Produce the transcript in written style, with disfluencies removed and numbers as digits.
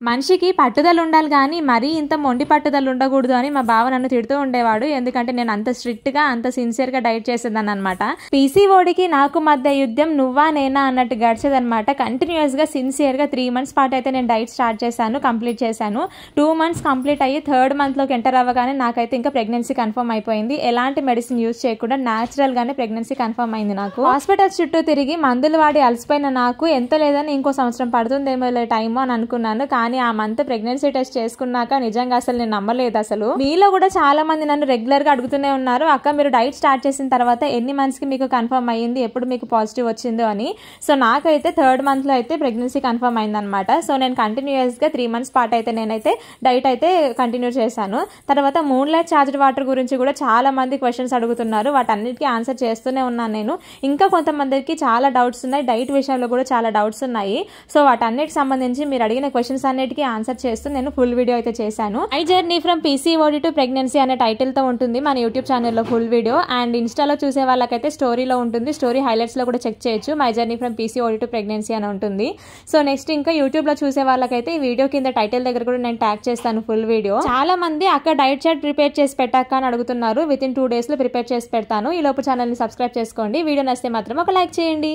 మనిషికి పట్టుదల ఉండాలి కానీ మరీ ఇంత మొండి పట్టుదల ఉండకూడదు అని మా బావ నన్ను తిడుతూ ఉండేవాడు. ఎందుకంటే నేను అంత స్ట్రిక్ట్గా అంత సిన్సియర్గా డైట్ చేసేదాన్ని అనమాట. పీసీఓడికి నాకు మధ్య యుద్ధం నువ్వా నేనా అన్నట్టు గడిచేదనమాట. కంటిన్యూస్గా సిన్సియర్గా 3 months పాటు అయితే నేను డైట్ స్టార్ట్ చేశాను, కంప్లీట్ చేశాను. 2 months కంప్లీట్ అయ్యి 3rd monthలోకి ఎంటర్ అవ్వగానే నాకైతే ఇంకా ప్రెగ్నెన్సీ కన్ఫర్మ్ అయిపోయింది. ఎలాంటి మెడిసిన్ యూజ్ చేయకుండా న్యాచురల్గానే ప్రెగ్నెన్సీ కన్ఫర్మ్ అయింది. నాకు హాస్పిటల్స్ చుట్టూ తిరిగి మందులు వాడి అలసిపోయిన నాకు ఎంత లేదని ఇంకో సంవత్సరం పడుతుందేమో టైము అని అనుకున్నాను. కానీ ఆ మంత్ ప్రెగ్నెన్సీ టెస్ట్ చేసుకున్నాక నిజంగా అసలు నేను నమ్మలేదు. అసలు మీలో కూడా చాలా మంది నన్ను రెగ్యులర్ గా అడుగుతూనే ఉన్నారు, అక్క మీరు డైట్ స్టార్ట్ చేసిన తర్వాత ఎన్ని మంత్స్ కి మీకు కన్ఫర్మ్ అయ్యింది, ఎప్పుడు మీకు పాజిటివ్ వచ్చిందో అని. సో నాకైతే 3rd month లో అయితే ప్రెగ్నెన్సీ కన్ఫర్మ్ అయిందనమాట. సో నేను కంటిన్యూస్ గా 3 months పాటు అయితే నేనైతే డైట్ అయితే కంటిన్యూ చేశాను. తర్వాత మూన్లైట్ చార్జ్డ్ వాటర్ గురించి కూడా చాలా మంది క్వశ్చన్స్ అడుగుతున్నారు, వాటన్నిటికీ ఆన్సర్ చేస్తూనే ఉన్నాను నేను. ఇంకా కొంతమందికి చాలా డౌట్స్ ఉన్నాయి, డైట్ విషయంలో కూడా చాలా డౌట్స్ ఉన్నాయి. సో వాటన్నిటికి సంబంధించి మీరు అడిగిన క్వశ్చన్స్ అన్నిటికీ ఆన్సర్ చేస్తూ నేను ఫుల్ వీడియో అయితే చేశాను. My journey from PCOD to pregnancy అనే టైటిల్ తో ఉంటుంది మన యూట్యూబ్ ఛానల్లో ఫుల్ వీడియో. అండ్ ఇన్స్టాలో చూసే వాళ్ళకైతే స్టోరీలో ఉంటుంది, స్టోరీ హైలైట్స్ లో కూడా చెక్ చేయొచ్చు. My journey from PCOD to pregnancy అని ఉంటుంది. సో నెక్స్ట్ ఇంకా యూట్యూబ్ లో చూసే వాళ్ళకైతే ఈ వీడియో కింద టైటిల్ దగ్గర కూడా నేను ట్యాగ్ చేస్తాను ఫుల్ వీడియో. చాలా మంది అక్కడ డైట్ చార్ట్ ప్రిపేర్ చేసి పెట్టాక అని అడుగుతున్నారు. విత్ ఇన్ 2 days లో ప్రిపేర్ చేసి పెడతాను. ఈ లోపు ఛానల్ ని సబ్స్క్రైబ్ చేసుకోండి. వీడియో నచ్చితే మాత్రం ఒక లైక్ చేయండి.